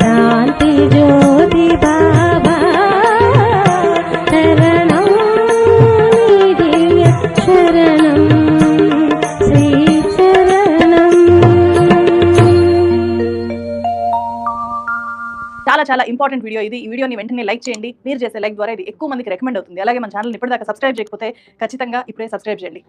శాంతి జ్యోతి బాబా శరణం నీ దివ్య శరణం శ్రీ శరణం. చాలా చాలా ఇంపార్టెంట్ వీడియో ఇది. ఈ వీడియోని వెంటనే లైక్ చేయండి. మీరు చేసే లైక్ ద్వారా ఇది ఎక్కువ మందికి రికమెండ్ అవుతుంది. అలాగే మన ఛానల్ని ఇప్పటిదాకా సబ్స్క్రైబ్ చేయకపోతే ఖచ్చితంగా ఇప్పుడే సబ్స్క్రైబ్ చేయండి.